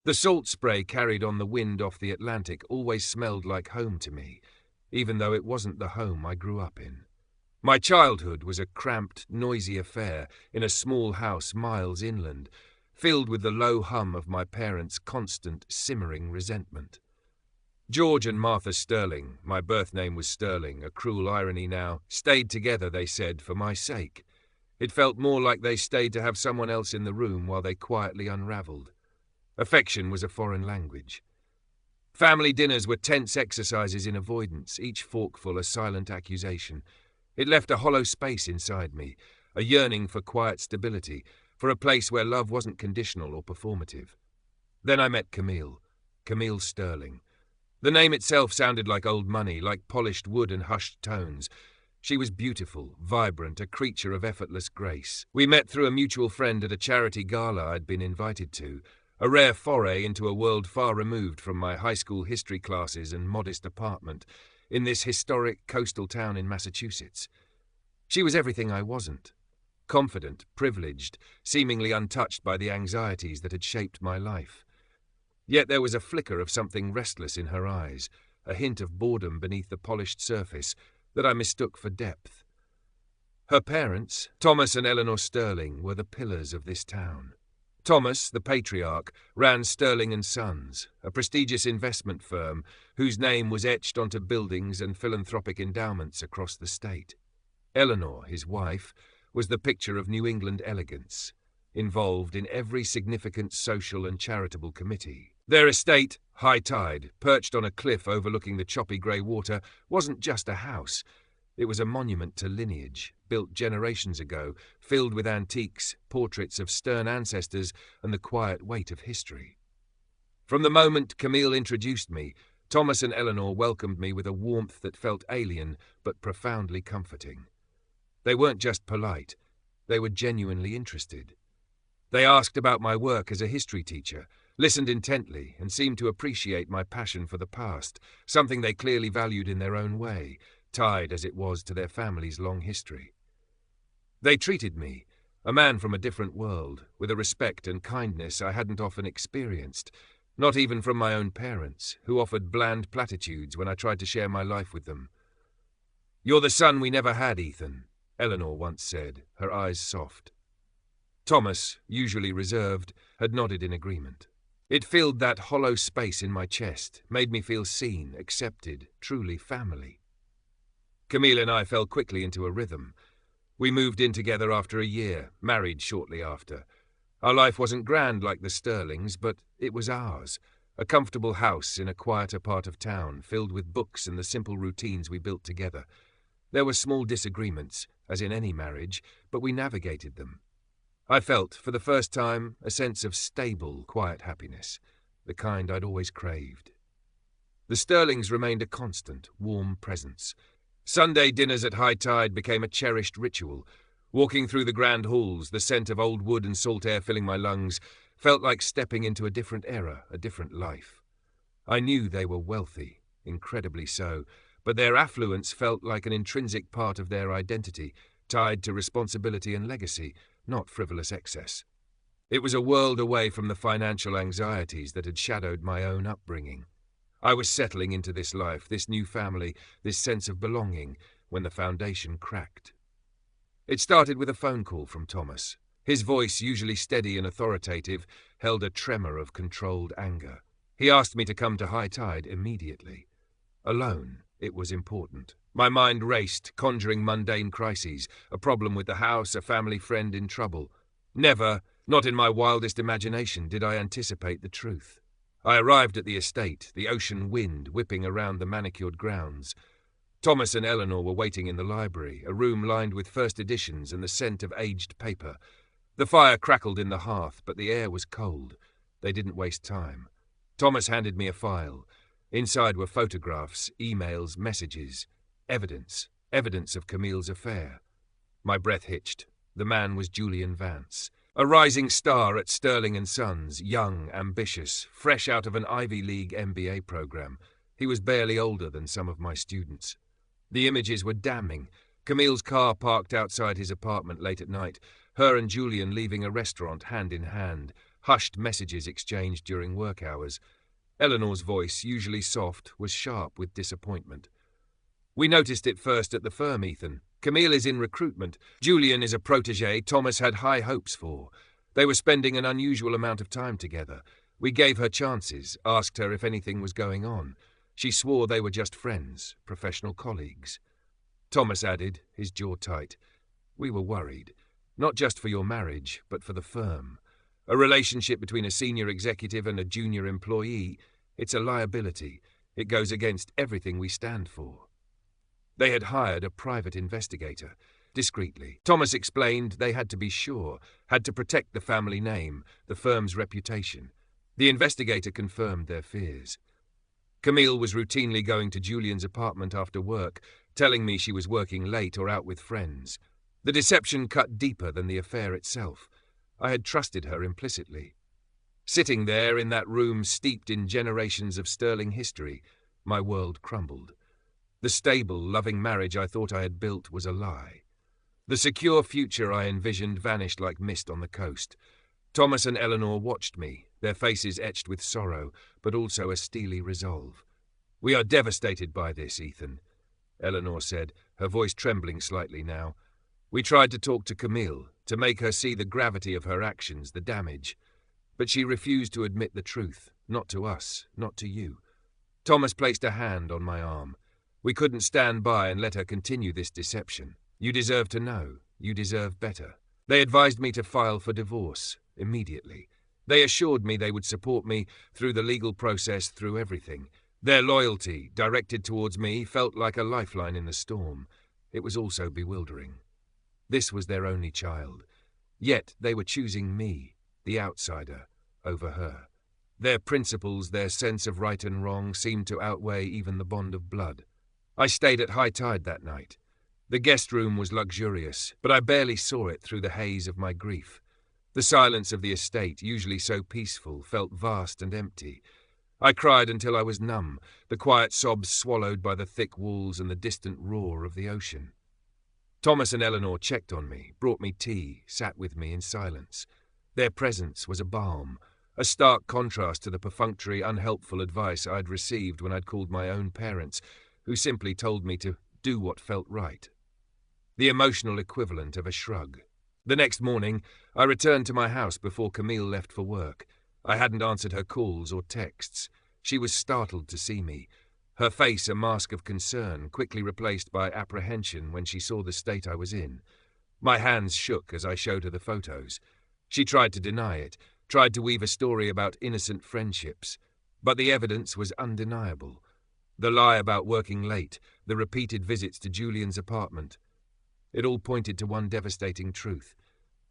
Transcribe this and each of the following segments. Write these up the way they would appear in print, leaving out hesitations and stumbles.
The salt spray carried on the wind off the Atlantic always smelled like home to me, even though it wasn't the home I grew up in. My childhood was a cramped, noisy affair in a small house miles inland, filled with the low hum of my parents' constant, simmering resentment. George and Martha Sterling, my birth name was Sterling, a cruel irony now, stayed together, they said, for my sake. It felt more like they stayed to have someone else in the room while they quietly unravelled. Affection was a foreign language. Family dinners were tense exercises in avoidance, each forkful a silent accusation. It left a hollow space inside me, a yearning for quiet stability, for a place where love wasn't conditional or performative. Then I met Camille Sterling. The name itself sounded like old money, like polished wood and hushed tones. She was beautiful, vibrant, a creature of effortless grace. We met through a mutual friend at a charity gala I'd been invited to, a rare foray into a world far removed from my high school history classes and modest apartment in this historic coastal town in Massachusetts. She was everything I wasn't. Confident, privileged, seemingly untouched by the anxieties that had shaped my life. Yet there was a flicker of something restless in her eyes, a hint of boredom beneath the polished surface that I mistook for depth. Her parents, Thomas and Eleanor Sterling, were the pillars of this town. Thomas, the patriarch, ran Sterling and Sons, a prestigious investment firm whose name was etched onto buildings and philanthropic endowments across the state. Eleanor, his wife, was the picture of New England elegance, involved in every significant social and charitable committee. Their estate, High Tide, perched on a cliff overlooking the choppy grey water, wasn't just a house. It was a monument to lineage, built generations ago, filled with antiques, portraits of stern ancestors, and the quiet weight of history. From the moment Camille introduced me, Thomas and Eleanor welcomed me with a warmth that felt alien but profoundly comforting. They weren't just polite, they were genuinely interested. They asked about my work as a history teacher, listened intently, and seemed to appreciate my passion for the past, something they clearly valued in their own way, tied as it was to their family's long history. They treated me, a man from a different world, with a respect and kindness I hadn't often experienced, not even from my own parents, who offered bland platitudes when I tried to share my life with them. "You're the son we never had, Ethan," Eleanor once said, her eyes soft. Thomas, usually reserved, had nodded in agreement. It filled that hollow space in my chest, made me feel seen, accepted, truly family. Camille and I fell quickly into a rhythm. We moved in together after a year, married shortly after. Our life wasn't grand like the Sterlings, but it was ours, a comfortable house in a quieter part of town, filled with books and the simple routines we built together. There were small disagreements, as in any marriage, but we navigated them. I felt, for the first time, a sense of stable, quiet happiness, the kind I'd always craved. The Sterlings remained a constant, warm presence. Sunday dinners at High Tide became a cherished ritual. Walking through the grand halls, the scent of old wood and salt air filling my lungs, felt like stepping into a different era, a different life. I knew they were wealthy, incredibly so, but their affluence felt like an intrinsic part of their identity, tied to responsibility and legacy, not frivolous excess. It was a world away from the financial anxieties that had shadowed my own upbringing. I was settling into this life, this new family, this sense of belonging, when the foundation cracked. It started with a phone call from Thomas. His voice, usually steady and authoritative, held a tremor of controlled anger. He asked me to come to High Tide immediately. Alone, it was important. My mind raced, conjuring mundane crises, a problem with the house, a family friend in trouble. Never, not in my wildest imagination, did I anticipate the truth. I arrived at the estate, the ocean wind whipping around the manicured grounds. Thomas and Eleanor were waiting in the library, a room lined with first editions and the scent of aged paper. The fire crackled in the hearth, but the air was cold. They didn't waste time. Thomas handed me a file. Inside were photographs, emails, messages. Evidence of Camille's affair. My breath hitched. The man was Julian Vance. A rising star at Sterling & Sons, young, ambitious, fresh out of an Ivy League MBA program. He was barely older than some of my students. The images were damning. Camille's car parked outside his apartment late at night, her and Julian leaving a restaurant hand in hand, hushed messages exchanged during work hours. Eleanor's voice, usually soft, was sharp with disappointment. "We noticed it first at the firm, Ethan. Camille is in recruitment. Julian is a protégé Thomas had high hopes for. They were spending an unusual amount of time together. We gave her chances, asked her if anything was going on. She swore they were just friends, professional colleagues." Thomas added, his jaw tight, "We were worried. Not just for your marriage, but for the firm. A relationship between a senior executive and a junior employee, it's a liability. It goes against everything we stand for." They had hired a private investigator. Discreetly, Thomas explained they had to be sure, had to protect the family name, the firm's reputation. The investigator confirmed their fears. Camille was routinely going to Julian's apartment after work, telling me she was working late or out with friends. The deception cut deeper than the affair itself. I had trusted her implicitly. Sitting there in that room steeped in generations of sterling history, my world crumbled. The stable, loving marriage I thought I had built was a lie. The secure future I envisioned vanished like mist on the coast. Thomas and Eleanor watched me, their faces etched with sorrow, but also a steely resolve. "We are devastated by this, Ethan," Eleanor said, her voice trembling slightly now. "We tried to talk to Camille, to make her see the gravity of her actions, the damage. But she refused to admit the truth, not to us, not to you." Thomas placed a hand on my arm. "We couldn't stand by and let her continue this deception. You deserve to know. You deserve better." They advised me to file for divorce, immediately. They assured me they would support me through the legal process, through everything. Their loyalty, directed towards me, felt like a lifeline in the storm. It was also bewildering. This was their only child. Yet they were choosing me, the outsider, over her. Their principles, their sense of right and wrong, seemed to outweigh even the bond of blood. I stayed at high tide that night. The guest room was luxurious, but I barely saw it through the haze of my grief. The silence of the estate, usually so peaceful, felt vast and empty. I cried until I was numb, the quiet sobs swallowed by the thick walls and the distant roar of the ocean. Thomas and Eleanor checked on me, brought me tea, sat with me in silence. Their presence was a balm, a stark contrast to the perfunctory, unhelpful advice I'd received when I'd called my own parents, who simply told me to do what felt right. The emotional equivalent of a shrug. The next morning, I returned to my house before Camille left for work. I hadn't answered her calls or texts. She was startled to see me, her face a mask of concern, quickly replaced by apprehension when she saw the state I was in. My hands shook as I showed her the photos. She tried to deny it, tried to weave a story about innocent friendships, but the evidence was undeniable. The lie about working late, the repeated visits to Julian's apartment. It all pointed to one devastating truth.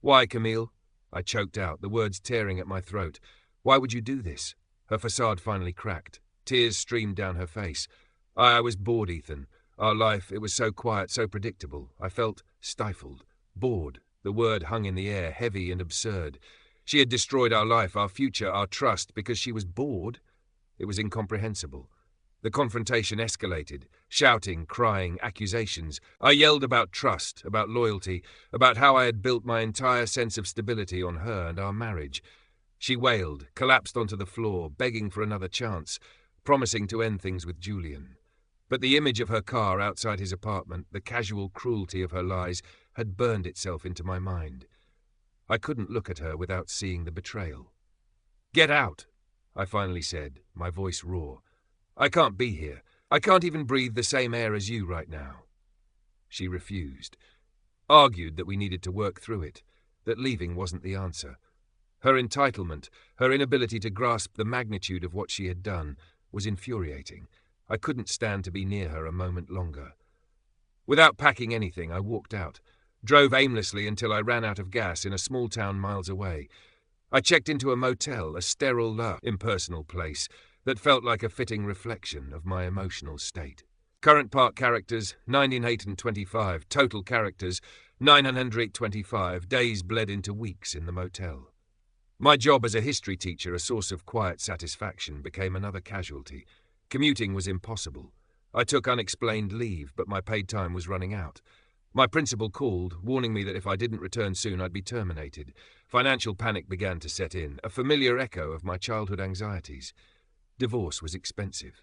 "Why, Camille?" I choked out, the words tearing at my throat. "Why would you do this?" Her facade finally cracked. Tears streamed down her face. I was bored, Ethan. Our life, it was so quiet, so predictable. I felt stifled. Bored. The word hung in the air, heavy and absurd. She had destroyed our life, our future, our trust, because she was bored? It was incomprehensible. The confrontation escalated, shouting, crying, accusations. I yelled about trust, about loyalty, about how I had built my entire sense of stability on her and our marriage. She wailed, collapsed onto the floor, begging for another chance, promising to end things with Julian. But the image of her car outside his apartment, the casual cruelty of her lies, had burned itself into my mind. I couldn't look at her without seeing the betrayal. "Get out," I finally said, my voice raw. "I can't be here. I can't even breathe the same air as you right now." She refused. Argued that we needed to work through it, that leaving wasn't the answer. Her entitlement, her inability to grasp the magnitude of what she had done, was infuriating. I couldn't stand to be near her a moment longer. Without packing anything, I walked out, drove aimlessly until I ran out of gas in a small town miles away. I checked into a motel, a sterile, impersonal place that felt like a fitting reflection of my emotional state. Current part characters, 90825. Total characters, 925. Days bled into weeks in the motel. My job as a history teacher, a source of quiet satisfaction, became another casualty. Commuting was impossible. I took unexplained leave, but my paid time was running out. My principal called, warning me that if I didn't return soon I'd be terminated. Financial panic began to set in, a familiar echo of my childhood anxieties. Divorce was expensive.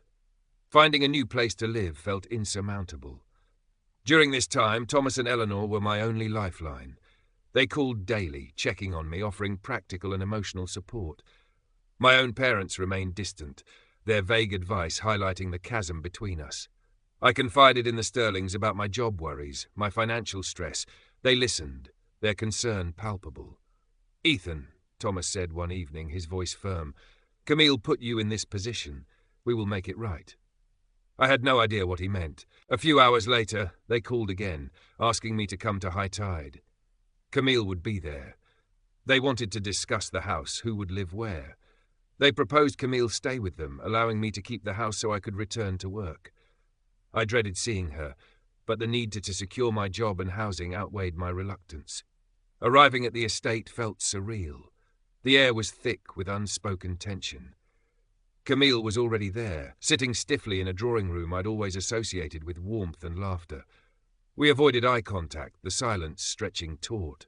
Finding a new place to live felt insurmountable. During this time, Thomas and Eleanor were my only lifeline. They called daily, checking on me, offering practical and emotional support. My own parents remained distant, their vague advice highlighting the chasm between us. I confided in the Sterlings about my job worries, my financial stress. They listened, their concern palpable. "Ethan," Thomas said one evening, his voice firm, "Camille put you in this position. We will make it right." I had no idea what he meant. A few hours later, they called again, asking me to come to high tide. Camille would be there. They wanted to discuss the house, who would live where. They proposed Camille stay with them, allowing me to keep the house so I could return to work. I dreaded seeing her, but the need to secure my job and housing outweighed my reluctance. Arriving at the estate felt surreal. The air was thick with unspoken tension. Camille was already there, sitting stiffly in a drawing room I'd always associated with warmth and laughter. We avoided eye contact, the silence stretching taut.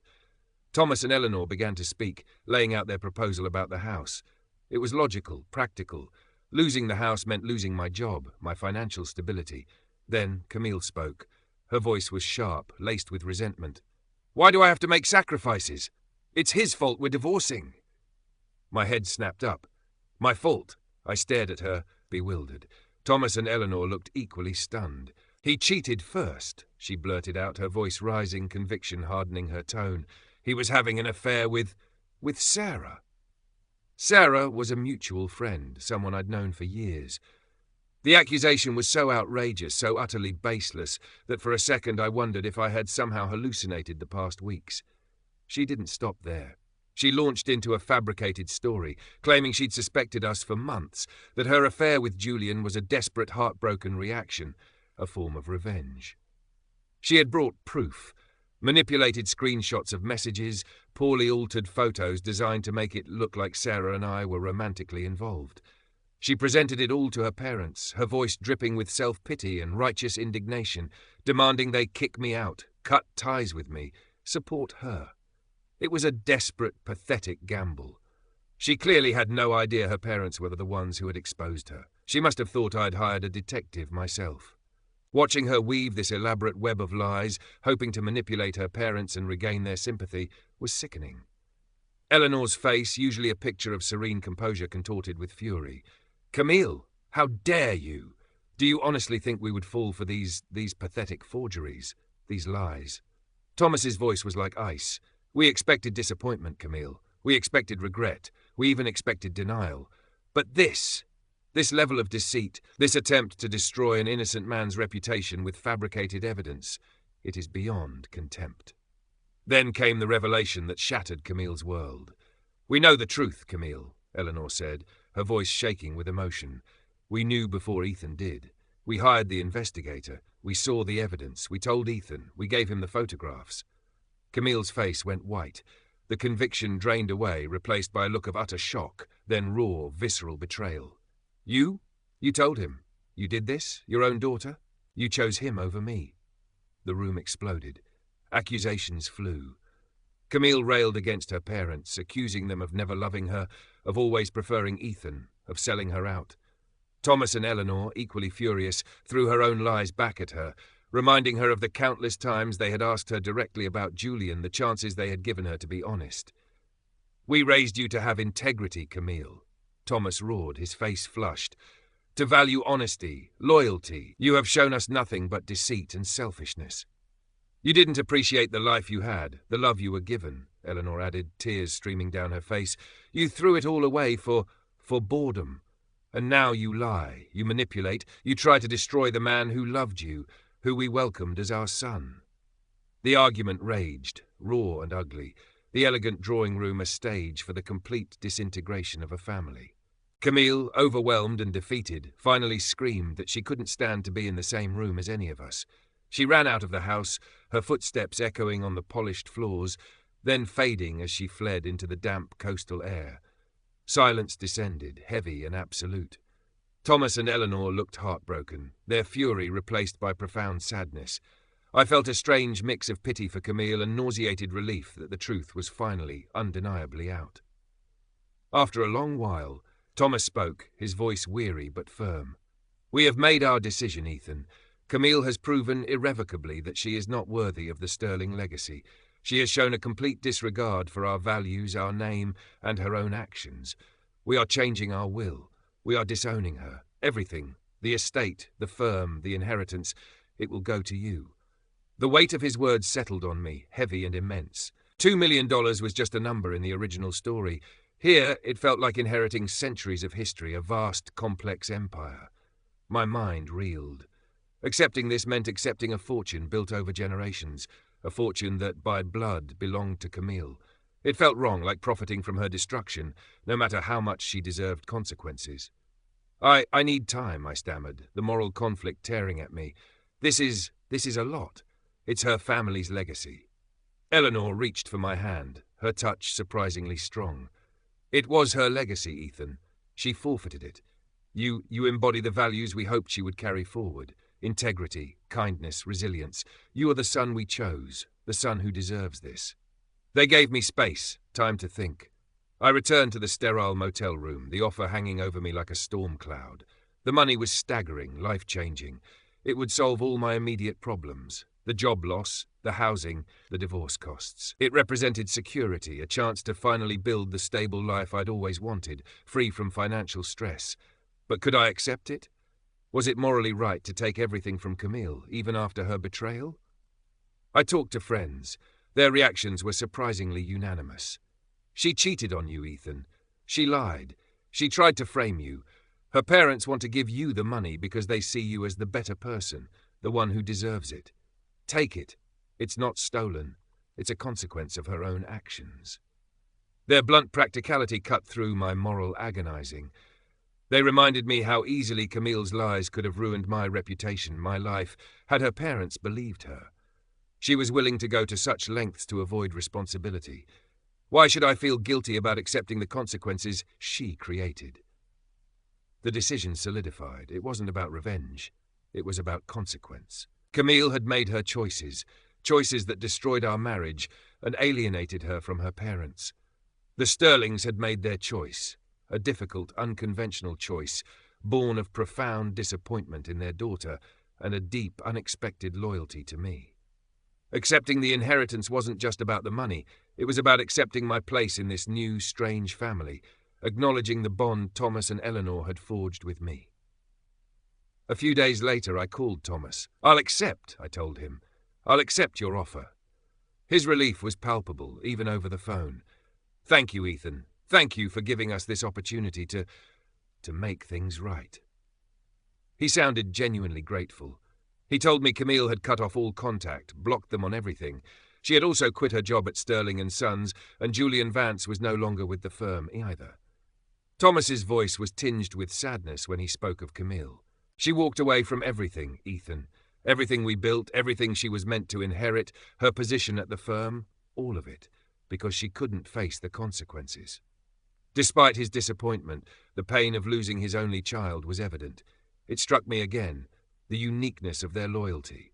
Thomas and Eleanor began to speak, laying out their proposal about the house. It was logical, practical. Losing the house meant losing my job, my financial stability. Then Camille spoke. Her voice was sharp, laced with resentment. "Why do I have to make sacrifices? It's his fault we're divorcing." My head snapped up. My fault. I stared at her, bewildered. Thomas and Eleanor looked equally stunned. "He cheated first," she blurted out, her voice rising, conviction hardening her tone. "He was having an affair with Sarah." Sarah was a mutual friend, someone I'd known for years. The accusation was so outrageous, so utterly baseless, that for a second I wondered if I had somehow hallucinated the past weeks. She didn't stop there. She launched into a fabricated story, claiming she'd suspected us for months, that her affair with Julian was a desperate, heartbroken reaction, a form of revenge. She had brought proof, manipulated screenshots of messages, poorly altered photos designed to make it look like Sarah and I were romantically involved. She presented it all to her parents, her voice dripping with self-pity and righteous indignation, demanding they kick me out, cut ties with me, support her. It was a desperate, pathetic gamble. She clearly had no idea her parents were the ones who had exposed her. She must have thought I'd hired a detective myself. Watching her weave this elaborate web of lies, hoping to manipulate her parents and regain their sympathy, was sickening. Eleanor's face, usually a picture of serene composure, contorted with fury. "Camille, how dare you? Do you honestly think we would fall for these pathetic forgeries, these lies?" Thomas's voice was like ice. "We expected disappointment, Camille. We expected regret. We even expected denial. But this level of deceit, this attempt to destroy an innocent man's reputation with fabricated evidence, it is beyond contempt." Then came the revelation that shattered Camille's world. "We know the truth, Camille," Eleanor said, her voice shaking with emotion. "We knew before Ethan did. We hired the investigator. We saw the evidence. We told Ethan. We gave him the photographs." Camille's face went white. The conviction drained away, replaced by a look of utter shock, then raw, visceral betrayal. "You? You told him? You did this? Your own daughter? You chose him over me?" The room exploded. Accusations flew. Camille railed against her parents, accusing them of never loving her, of always preferring Ethan, of selling her out. Thomas and Eleanor, equally furious, threw her own lies back at her, reminding her of the countless times they had asked her directly about Julian, the chances they had given her to be honest. "We raised you to have integrity, Camille," Thomas roared, his face flushed. "To value honesty, loyalty. You have shown us nothing but deceit and selfishness." "You didn't appreciate the life you had, the love you were given," Eleanor added, tears streaming down her face. "You threw it all away for boredom. And now you lie, you manipulate, you try to destroy the man who loved you, who we welcomed as our son." The argument raged, raw and ugly, the elegant drawing room a stage for the complete disintegration of a family. Camille, overwhelmed and defeated, finally screamed that she couldn't stand to be in the same room as any of us. She ran out of the house, her footsteps echoing on the polished floors, then fading as she fled into the damp coastal air. Silence descended, heavy and absolute. Thomas and Eleanor looked heartbroken, their fury replaced by profound sadness. I felt a strange mix of pity for Camille and nauseated relief that the truth was finally undeniably out. After a long while, Thomas spoke, his voice weary but firm. "We have made our decision, Ethan. Camille has proven irrevocably that she is not worthy of the Sterling legacy. She has shown a complete disregard for our values, our name, and her own actions. We are changing our will. We are disowning her. Everything, the estate, the firm, the inheritance, it will go to you." The weight of his words settled on me, heavy and immense. $2 million was just a number in the original story. Here, it felt like inheriting centuries of history, a vast, complex empire. My mind reeled. Accepting this meant accepting a fortune built over generations, a fortune that, by blood, belonged to Camille. It felt wrong, like profiting from her destruction, no matter how much she deserved consequences. I need time," I stammered, the moral conflict tearing at me. This is a lot. It's her family's legacy." Eleanor reached for my hand, her touch surprisingly strong. "It was her legacy, Ethan. She forfeited it. You embody the values we hoped she would carry forward. Integrity, kindness, resilience. You are the son we chose, the son who deserves this." They gave me space, time to think. I returned to the sterile motel room, the offer hanging over me like a storm cloud. The money was staggering, life-changing. It would solve all my immediate problems. The job loss, the housing, the divorce costs. It represented security, a chance to finally build the stable life I'd always wanted, free from financial stress. But could I accept it? Was it morally right to take everything from Camille, even after her betrayal? I talked to friends. Their reactions were surprisingly unanimous. "She cheated on you, Ethan. She lied. She tried to frame you. Her parents want to give you the money because they see you as the better person, the one who deserves it. Take it. It's not stolen. It's a consequence of her own actions." Their blunt practicality cut through my moral agonizing. They reminded me how easily Camille's lies could have ruined my reputation, my life, had her parents believed her. She was willing to go to such lengths to avoid responsibility. Why should I feel guilty about accepting the consequences she created? The decision solidified. It wasn't about revenge. It was about consequence. Camille had made her choices, choices that destroyed our marriage and alienated her from her parents. The Sterlings had made their choice, a difficult, unconventional choice, born of profound disappointment in their daughter and a deep, unexpected loyalty to me. Accepting the inheritance wasn't just about the money. It was about accepting my place in this new, strange family, acknowledging the bond Thomas and Eleanor had forged with me. A few days later, I called Thomas. "I'll accept," I told him. "I'll accept your offer." His relief was palpable, even over the phone. "Thank you, Ethan. Thank you for giving us this opportunity to make things right." He sounded genuinely grateful. He told me Camille had cut off all contact, blocked them on everything. She had also quit her job at Sterling & Sons, and Julian Vance was no longer with the firm either. Thomas's voice was tinged with sadness when he spoke of Camille. "She walked away from everything, Ethan. Everything we built, everything she was meant to inherit, her position at the firm, all of it, because she couldn't face the consequences." Despite his disappointment, the pain of losing his only child was evident. It struck me again, the uniqueness of their loyalty.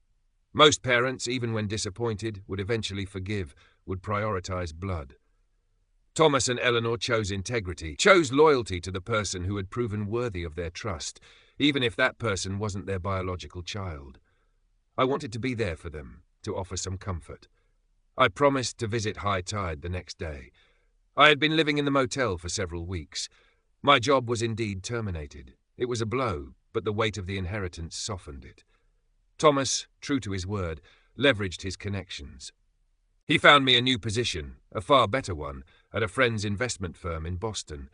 Most parents, even when disappointed, would eventually forgive, would prioritize blood. Thomas and Eleanor chose integrity, chose loyalty to the person who had proven worthy of their trust, even if that person wasn't their biological child. I wanted to be there for them, to offer some comfort. I promised to visit high tide the next day. I had been living in the motel for several weeks. My job was indeed terminated. It was a blow, but the weight of the inheritance softened it. Thomas, true to his word, leveraged his connections. He found me a new position, a far better one, at a friend's investment firm in Boston,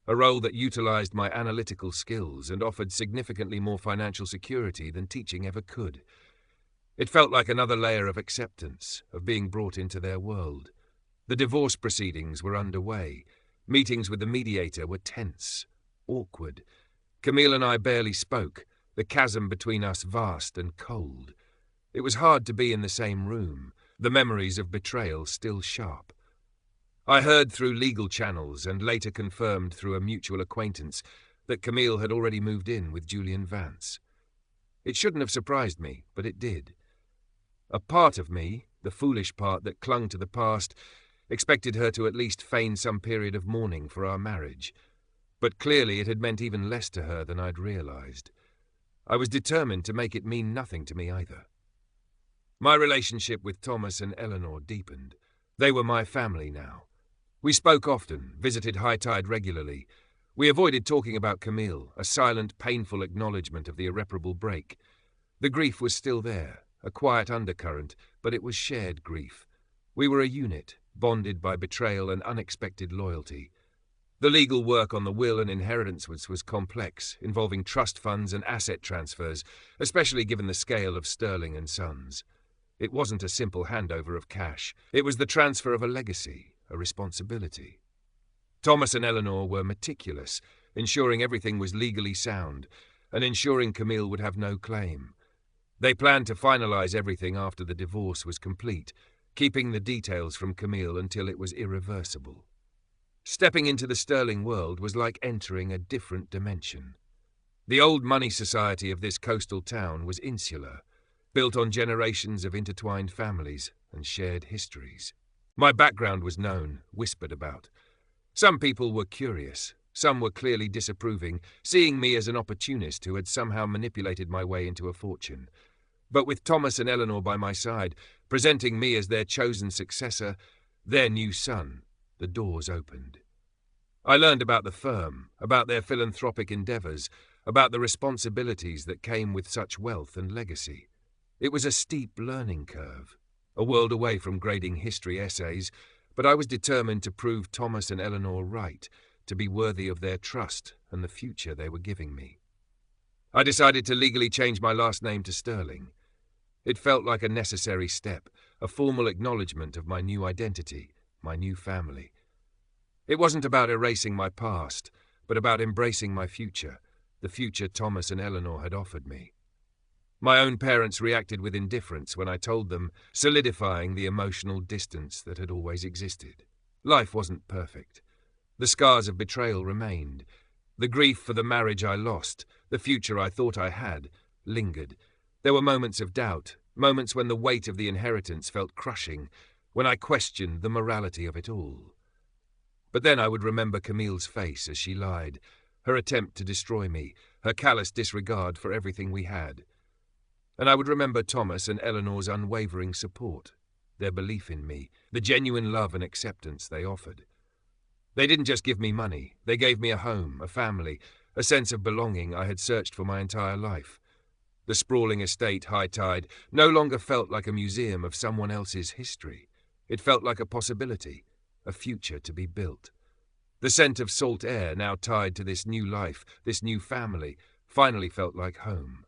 a role that utilized my analytical skills and offered significantly more financial security than teaching ever could. It felt like another layer of acceptance, of being brought into their world. The divorce proceedings were underway. Meetings with the mediator were tense, awkward. Camille and I barely spoke, the chasm between us vast and cold. It was hard to be in the same room, the memories of betrayal still sharp. I heard through legal channels and later confirmed through a mutual acquaintance that Camille had already moved in with Julian Vance. It shouldn't have surprised me, but it did. A part of me, the foolish part that clung to the past, expected her to at least feign some period of mourning for our marriage. But clearly it had meant even less to her than I'd realized. I was determined to make it mean nothing to me either. My relationship with Thomas and Eleanor deepened. They were my family now. We spoke often, visited High Tide regularly. We avoided talking about Camille, a silent, painful acknowledgement of the irreparable break. The grief was still there, a quiet undercurrent, but it was shared grief. We were a unit, bonded by betrayal and unexpected loyalty. The legal work on the will and inheritance was complex, involving trust funds and asset transfers, especially given the scale of Sterling and Sons. It wasn't a simple handover of cash. It was the transfer of a legacy, a responsibility. Thomas and Eleanor were meticulous, ensuring everything was legally sound, and ensuring Camille would have no claim. They planned to finalize everything after the divorce was complete, keeping the details from Camille until it was irreversible. Stepping into the Sterling world was like entering a different dimension. The old money society of this coastal town was insular, built on generations of intertwined families and shared histories. My background was known, whispered about. Some people were curious, some were clearly disapproving, seeing me as an opportunist who had somehow manipulated my way into a fortune. But with Thomas and Eleanor by my side, presenting me as their chosen successor, their new son, the doors opened. I learned about the firm, about their philanthropic endeavors, about the responsibilities that came with such wealth and legacy. It was a steep learning curve, a world away from grading history essays, but I was determined to prove Thomas and Eleanor right, to be worthy of their trust and the future they were giving me. I decided to legally change my last name to Sterling. It felt like a necessary step, a formal acknowledgement of my new identity, my new family. It wasn't about erasing my past, but about embracing my future, the future Thomas and Eleanor had offered me. My own parents reacted with indifference when I told them, solidifying the emotional distance that had always existed. Life wasn't perfect. The scars of betrayal remained. The grief for the marriage I lost, the future I thought I had, lingered. There were moments of doubt, moments when the weight of the inheritance felt crushing, when I questioned the morality of it all. But then I would remember Camille's face as she lied, her attempt to destroy me, her callous disregard for everything we had. And I would remember Thomas and Eleanor's unwavering support, their belief in me, the genuine love and acceptance they offered. They didn't just give me money, they gave me a home, a family, a sense of belonging I had searched for my entire life. The sprawling estate, High Tide, no longer felt like a museum of someone else's history. It felt like a possibility, a future to be built. The scent of salt air, now tied to this new life, this new family, finally felt like home.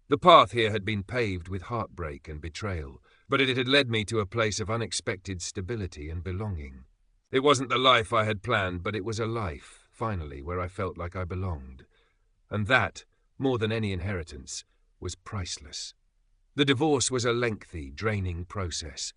The path here had been paved with heartbreak and betrayal, but it had led me to a place of unexpected stability and belonging. It wasn't the life I had planned, but it was a life, finally, where I felt like I belonged. And that, more than any inheritance, was priceless. The divorce was a lengthy, draining process.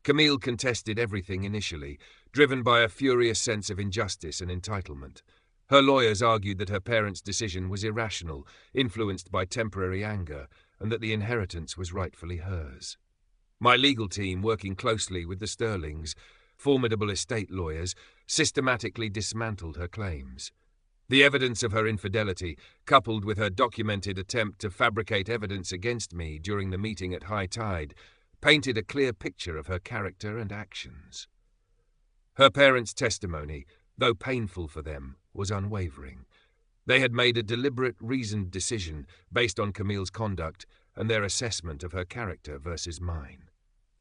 Camille contested everything initially, driven by a furious sense of injustice and entitlement. Her lawyers argued that her parents' decision was irrational, influenced by temporary anger, and that the inheritance was rightfully hers. My legal team, working closely with the Sterlings, formidable estate lawyers, systematically dismantled her claims. The evidence of her infidelity, coupled with her documented attempt to fabricate evidence against me during the meeting at High Tide, painted a clear picture of her character and actions. Her parents' testimony, though painful for them, was unwavering. They had made a deliberate, reasoned decision based on Camille's conduct and their assessment of her character versus mine.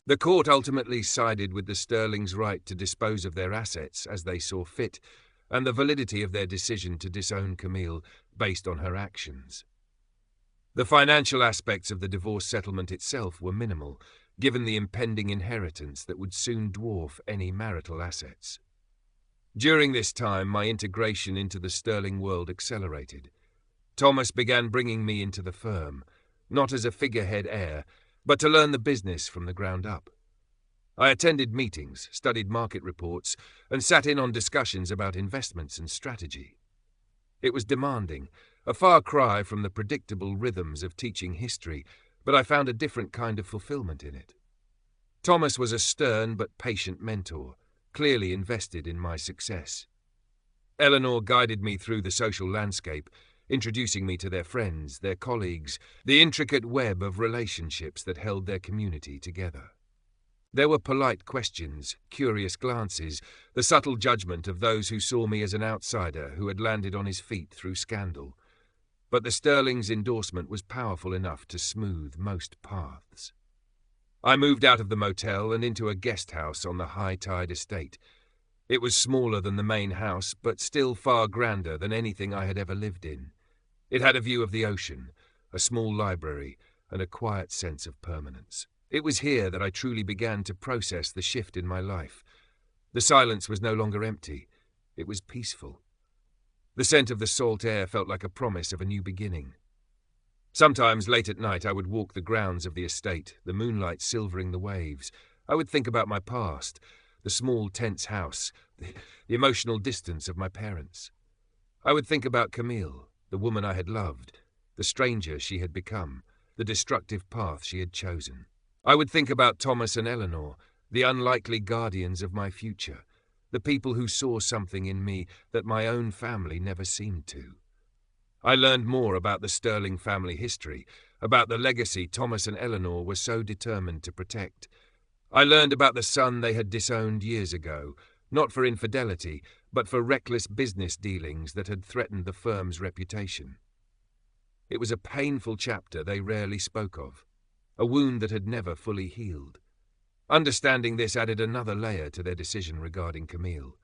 The court ultimately sided with the Sterlings' right to dispose of their assets as they saw fit, and the validity of their decision to disown Camille based on her actions. The financial aspects of the divorce settlement itself were minimal, given the impending inheritance that would soon dwarf any marital assets. During this time, my integration into the Sterling world accelerated. Thomas began bringing me into the firm, not as a figurehead heir, but to learn the business from the ground up. I attended meetings, studied market reports, and sat in on discussions about investments and strategy. It was demanding, a far cry from the predictable rhythms of teaching history, but I found a different kind of fulfillment in it. Thomas was a stern but patient mentor, clearly invested in my success. Eleanor guided me through the social landscape, introducing me to their friends, their colleagues, the intricate web of relationships that held their community together. There were polite questions, curious glances, the subtle judgment of those who saw me as an outsider who had landed on his feet through scandal. But the Sterling's endorsement was powerful enough to smooth most paths. I moved out of the motel and into a guest house on the High Tide estate. It was smaller than the main house, but still far grander than anything I had ever lived in. It had a view of the ocean, a small library, and a quiet sense of permanence. It was here that I truly began to process the shift in my life. The silence was no longer empty. It was peaceful. The scent of the salt air felt like a promise of a new beginning. Sometimes late at night I would walk the grounds of the estate, the moonlight silvering the waves. I would think about my past, the small tense house, the emotional distance of my parents. I would think about Camille, the woman I had loved, the stranger she had become, the destructive path she had chosen. I would think about Thomas and Eleanor, the unlikely guardians of my future, the people who saw something in me that my own family never seemed to. I learned more about the Sterling family history, about the legacy Thomas and Eleanor were so determined to protect. I learned about the son they had disowned years ago, not for infidelity, but for reckless business dealings that had threatened the firm's reputation. It was a painful chapter they rarely spoke of, a wound that had never fully healed. Understanding this added another layer to their decision regarding Camille.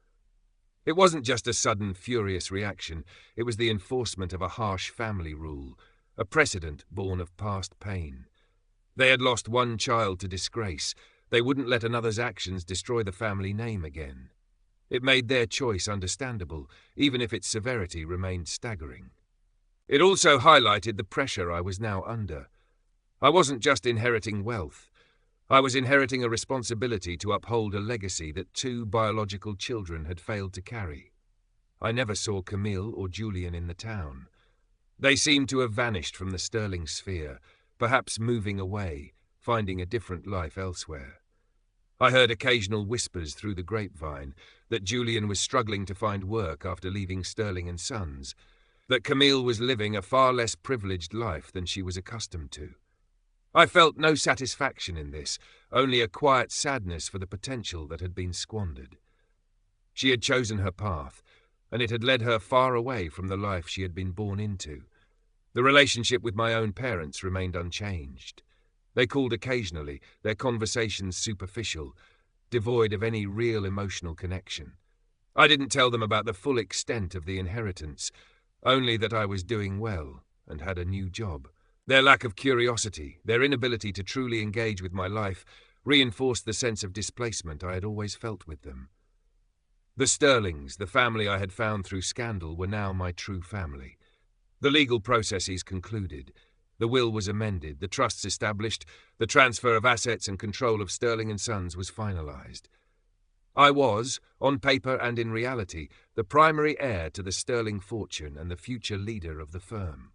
It wasn't just a sudden, furious reaction, it was the enforcement of a harsh family rule, a precedent born of past pain. They had lost one child to disgrace. They wouldn't let another's actions destroy the family name again. It made their choice understandable, even if its severity remained staggering. It also highlighted the pressure I was now under. I wasn't just inheriting wealth. I was inheriting a responsibility to uphold a legacy that 2 biological children had failed to carry. I never saw Camille or Julian in the town. They seemed to have vanished from the Sterling sphere, perhaps moving away, finding a different life elsewhere. I heard occasional whispers through the grapevine that Julian was struggling to find work after leaving Sterling & Sons, that Camille was living a far less privileged life than she was accustomed to. I felt no satisfaction in this, only a quiet sadness for the potential that had been squandered. She had chosen her path, and it had led her far away from the life she had been born into. The relationship with my own parents remained unchanged. They called occasionally, their conversations superficial, devoid of any real emotional connection. I didn't tell them about the full extent of the inheritance, only that I was doing well and had a new job. Their lack of curiosity, their inability to truly engage with my life, reinforced the sense of displacement I had always felt with them. The Sterlings, the family I had found through scandal, were now my true family. The legal processes concluded. The will was amended, the trusts established, the transfer of assets and control of Sterling & Sons was finalized. I was, on paper and in reality, the primary heir to the Sterling fortune and the future leader of the firm.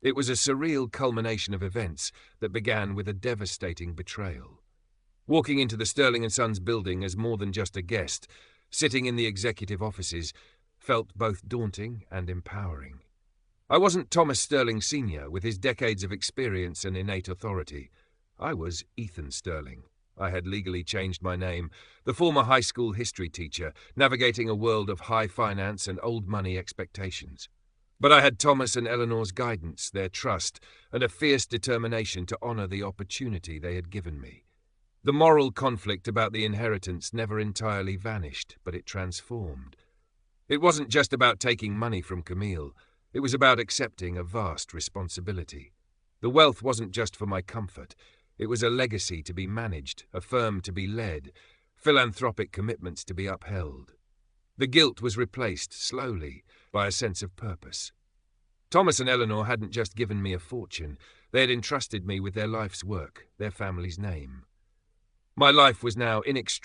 It was a surreal culmination of events that began with a devastating betrayal. Walking into the Sterling & Sons building as more than just a guest, sitting in the executive offices, felt both daunting and empowering. I wasn't Thomas Sterling Sr. with his decades of experience and innate authority. I was Ethan Sterling. I had legally changed my name, the former high school history teacher, navigating a world of high finance and old money expectations. But I had Thomas and Eleanor's guidance, their trust, and a fierce determination to honor the opportunity they had given me. The moral conflict about the inheritance never entirely vanished, but it transformed. It wasn't just about taking money from Camille. It was about accepting a vast responsibility. The wealth wasn't just for my comfort. It was a legacy to be managed, a firm to be led, philanthropic commitments to be upheld. The guilt was replaced, slowly, by a sense of purpose. Thomas and Eleanor hadn't just given me a fortune. They had entrusted me with their life's work, their family's name. My life was now inextricably